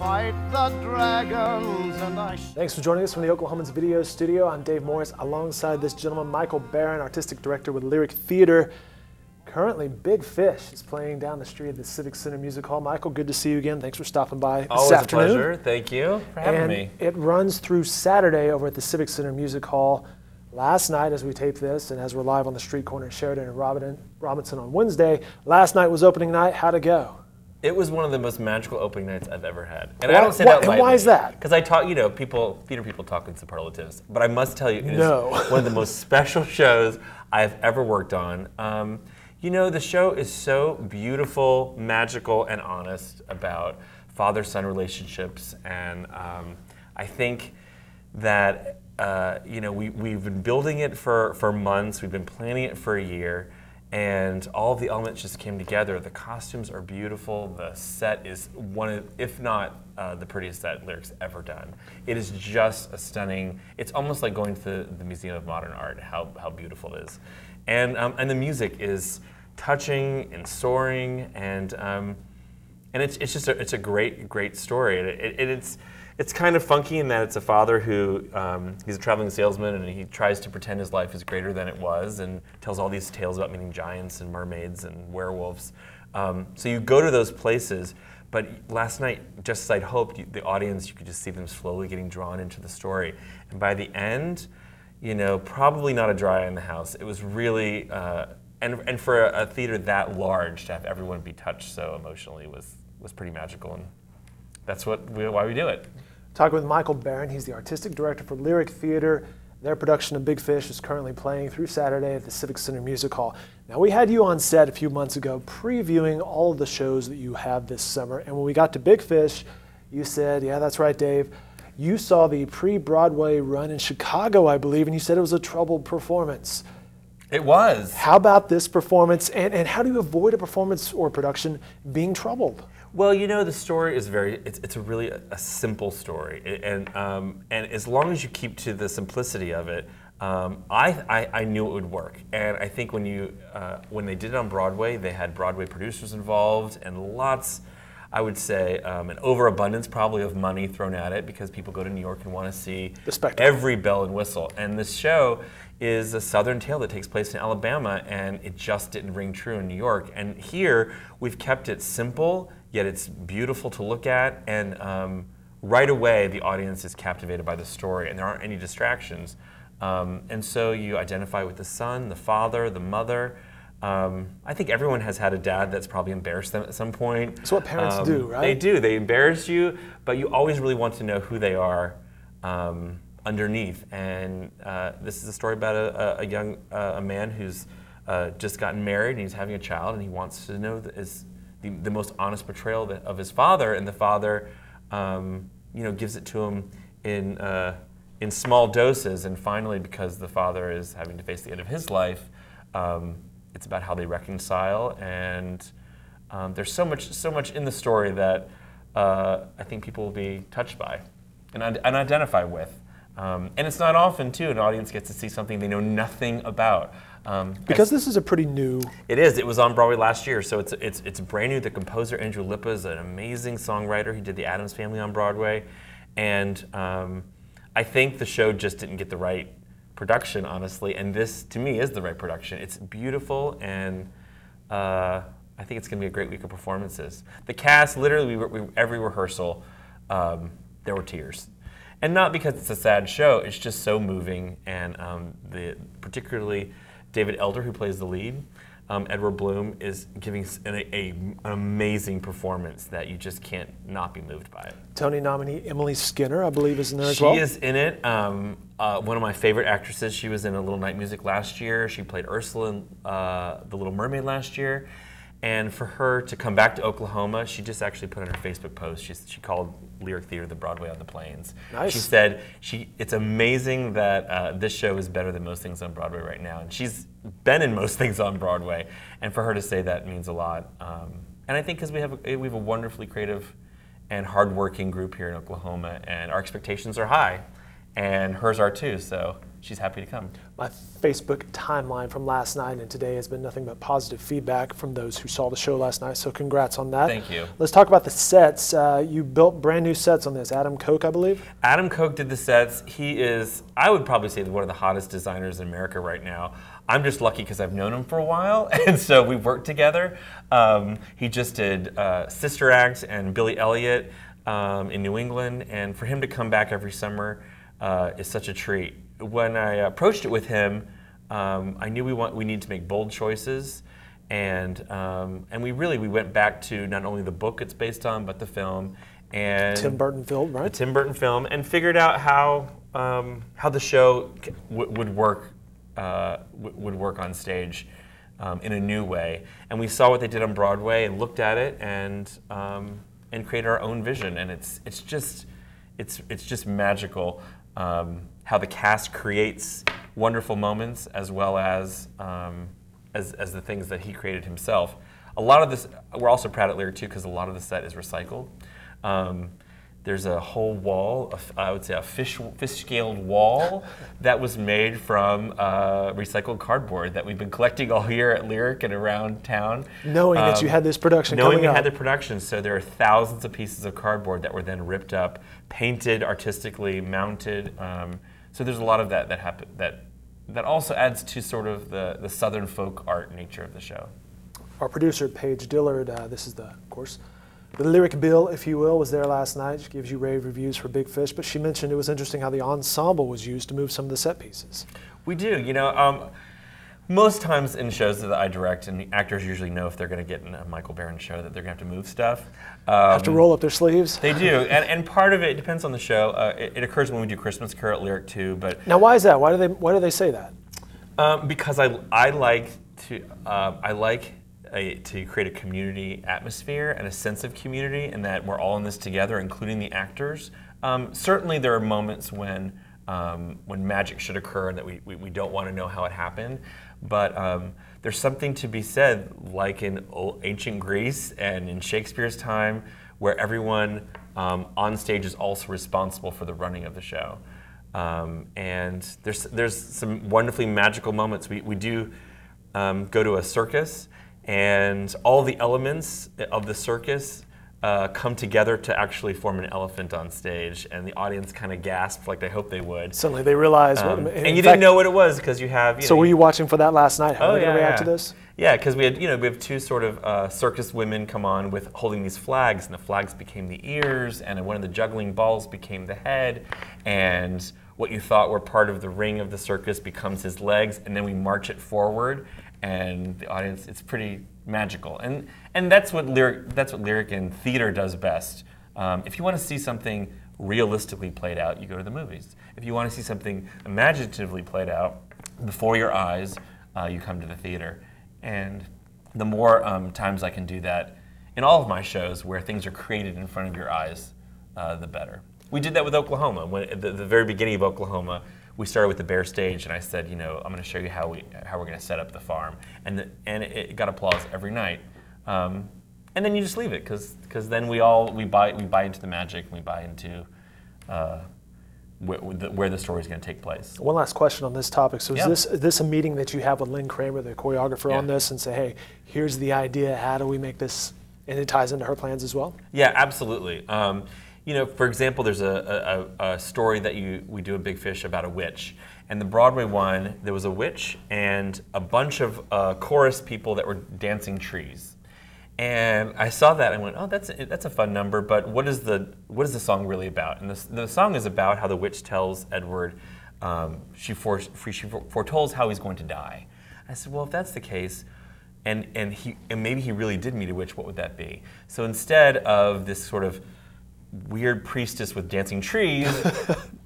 fight the dragons and Thanks for joining us from the Oklahoman's Video Studio. I'm Dave Morris, alongside this gentleman, Michael Barron, Artistic Director with Lyric Theater. Currently, Big Fish is playing down the street at the Civic Center Music Hall. Michael, good to see you again. Thanks for stopping by this afternoon. Always a pleasure. Thank you for having me. It runs through Saturday over at the Civic Center Music Hall. Last night, as we tape this, and as we're live on the street corner at Sheridan and Robinson on Wednesday, last night was opening night. How'd it go? It was one of the most magical opening nights I've ever had. And I don't say that lightly. And why is that? Because I talk, you know, theater people talk in superlatives. But I must tell you, it is one of the most special shows I've ever worked on. You know, the show is so beautiful, magical, and honest about father-son relationships. And I think that, you know, we've been building it for months. We've been planning it for a year. And all of the elements just came together. The costumes are beautiful. The set is one of, if not the prettiest set Lyric's ever done. It is just a stunning, it's almost like going to the Museum of Modern Art, how beautiful it is. And the music is touching and soaring, and it's a great story. It's kind of funky in that it's a father who, he's a traveling salesman, and he tries to pretend his life is greater than it was, and tells all these tales about meeting giants and mermaids and werewolves. So you go to those places, but last night, just as I'd hoped, the audience, you could just see them slowly getting drawn into the story. And by the end, you know, probably not a dry eye in the house. It was really, and for a theater that large, to have everyone be touched so emotionally was pretty magical. And that's why we do it. Talking with Michael Barron, he's the Artistic Director for Lyric Theater. Their production of Big Fish is currently playing through Saturday at the Civic Center Music Hall. Now, we had you on set a few months ago previewing all of the shows that you have this summer, and when we got to Big Fish, you said, yeah, that's right, Dave, you saw the pre-Broadway run in Chicago, I believe, and you said it was a troubled performance. It was. How about this performance, and how do you avoid a performance or production being troubled? Well, you know, the story is it's really a simple story, and as long as you keep to the simplicity of it, I knew it would work. And I think when they did it on Broadway, they had Broadway producers involved and lots, I would say, an overabundance probably of money thrown at it, because people go to New York and want to see every bell and whistle. And this show is a Southern tale that takes place in Alabama, and it just didn't ring true in New York. And here, we've kept it simple, yet it's beautiful to look at, and right away the audience is captivated by the story, and there aren't any distractions. And so you identify with the son, the father, the mother. I think everyone has had a dad that's probably embarrassed them at some point. It's what parents do, right? They do. They embarrass you, but you always really want to know who they are underneath. And this is a story about a man who's just gotten married, and he's having a child, and he wants to know the most honest portrayal of his father, and the father, you know, gives it to him in small doses, and finally, because the father is having to face the end of his life, it's about how they reconcile, and there's so much in the story that I think people will be touched by and identify with. And it's not often, too, an audience gets to see something they know nothing about. Because this is a pretty new... It is. It was on Broadway last year, so it's brand new. The composer, Andrew Lippa, is an amazing songwriter. He did The Addams Family on Broadway. And I think the show just didn't get the right production, honestly, and this, to me, is the right production. It's beautiful, and I think it's going to be a great week of performances. The cast, literally, every rehearsal, there were tears. And not because it's a sad show, it's just so moving, and particularly David Elder, who plays the lead, Edward Bloom, is giving an amazing performance that you just can't not be moved by it. Tony nominee Emily Skinner, I believe, is in there as well. She is in it. One of my favorite actresses. She was in A Little Night Music last year. She played Ursula in The Little Mermaid last year. And for her to come back to Oklahoma, she just actually put on her Facebook post, she called Lyric Theater the Broadway on the Plains. Nice. She said, it's amazing that this show is better than most things on Broadway right now. And she's been in most things on Broadway. And for her to say that means a lot. And I think because we have a wonderfully creative and hardworking group here in Oklahoma, and our expectations are high, and hers are too. So she's happy to come. My Facebook timeline from last night and today has been nothing but positive feedback from those who saw the show last night, so congrats on that. Thank you. Let's talk about the sets. You built brand new sets on this. Adam Koch, I believe? Adam Koch did the sets. He is, I would probably say, one of the hottest designers in America right now. I'm just lucky because I've known him for a while, and so we've worked together. He just did Sister Act and Billy Elliot in New England, and for him to come back every summer is such a treat. When I approached it with him, I knew we need to make bold choices, and we went back to not only the book it's based on, but the film, and Tim Burton film, right? The Tim Burton film, and figured out how the show would work on stage in a new way. And we saw what they did on Broadway and looked at it and created our own vision. And it's just magical how the cast creates wonderful moments as well as the things that he created himself. A lot of this, we're also proud at Lyric too, because a lot of the set is recycled. There's a whole wall, I would say a fish-scaled wall that was made from recycled cardboard that we've been collecting all year at Lyric and around town. Knowing that you had this production coming up. Knowing we had the production, so there are thousands of pieces of cardboard that were then ripped up, painted artistically, mounted. So there's a lot of that happened. That also adds to sort of the Southern folk art nature of the show. Our producer, Paige Dillard, this is of course, the Lyric Bill, if you will, was there last night. She gives you rave reviews for Big Fish, but she mentioned it was interesting how the ensemble was used to move some of the set pieces. We do, you know, most times in shows that I direct, and the actors usually know if they're going to get in a Michael Barron show that they're going to have to move stuff. Have to roll up their sleeves? They do, and part of it depends on the show. It occurs when we do Christmas Carol at Lyric too, but... Now why is that? Why do they say that? Because I like to create a community atmosphere and a sense of community, and that we're all in this together, including the actors. Certainly there are moments when magic should occur and that we don't want to know how it happened, but there's something to be said, like in ancient Greece and in Shakespeare's time, where everyone on stage is also responsible for the running of the show. And there's some wonderfully magical moments. We do go to a circus, and all the elements of the circus come together to actually form an elephant on stage, and the audience kind of gasped like they hoped they would. Suddenly they realized, and you didn't know what it was because you have. So were you watching for that last night? How are they going to react to this? Yeah, because we have two sort of circus women come on with holding these flags, and the flags became the ears, and one of the juggling balls became the head, and what you thought were part of the ring of the circus becomes his legs, and then we march it forward. And the audience, it's pretty magical, and that's what lyric and theater does best. If you want to see something realistically played out, you go to the movies. If you want to see something imaginatively played out before your eyes, you come to the theater. And the more times I can do that in all of my shows, where things are created in front of your eyes, the better. We did that with Oklahoma. When at the very beginning of Oklahoma, we started with the bare stage, and I said, you know, I'm going to show you how we're going to set up the farm, and it got applause every night. And then you just leave it, because then we buy into the magic, and we buy into where the story is going to take place. One last question on this topic. So is this a meeting that you have with Lynn Kramer, the choreographer, on this, and say, hey, here's the idea, how do we make this, and it ties into her plans as well? Yeah, absolutely. You know, for example, there's a story that we do at Big Fish about a witch. And the Broadway one, there was a witch and a bunch of chorus people that were dancing trees. And I saw that and went, oh, that's a fun number, but what is the song really about? And the song is about how the witch tells Edward, she foretells how he's going to die. I said, well, if that's the case, and maybe he really did meet a witch, what would that be? So instead of this sort of weird priestess with dancing trees,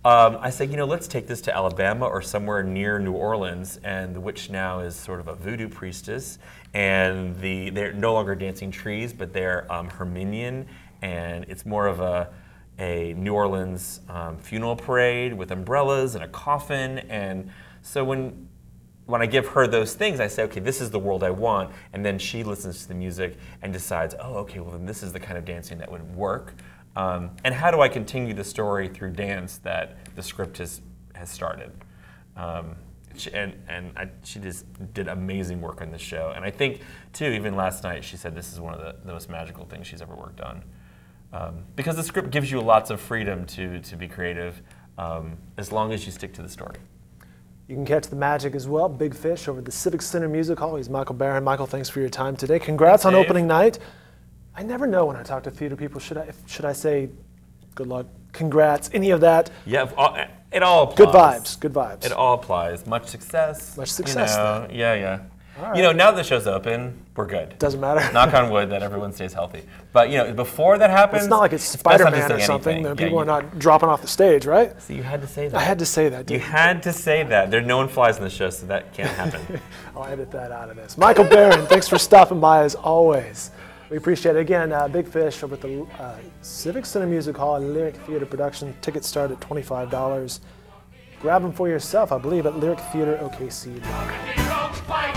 I said, you know, let's take this to Alabama or somewhere near New Orleans, and the witch now is sort of a voodoo priestess, and they're no longer dancing trees, but they're Herminian, and it's more of a New Orleans funeral parade with umbrellas and a coffin. And so when I give her those things, I say, okay, this is the world I want, and then she listens to the music and decides, oh, okay, well then this is the kind of dancing that would work. And how do I continue the story through dance that the script has started? She just did amazing work on this show. And I think, too, even last night, she said this is one of the most magical things she's ever worked on. Because the script gives you lots of freedom to be creative, as long as you stick to the story. You can catch the magic as well, Big Fish, over at the Civic Center Music Hall. He's Michael Barron. Michael, thanks for your time today. Congrats on opening night. I never know when I talk to theater people. Should I say good luck, congrats, any of that? Yeah, it all applies. Good vibes, good vibes. It all applies. Much success. Much success. Yeah. Right. You know, now that the show's open, we're good. Doesn't matter. Knock on wood that everyone stays healthy. But you know, before that happens, it's not like it's Spider-Man or something. People are not dropping off the stage, right? So you had to say that. I had to say that. You had to say that. No one flies in the show, so that can't happen. I'll edit that out of this. Michael Barron, thanks for stopping by as always. We appreciate it. Again, Big Fish over at the Civic Center Music Hall, Lyric Theater production. Tickets start at $25. Grab them for yourself, I believe, at lyrictheaterokc.com.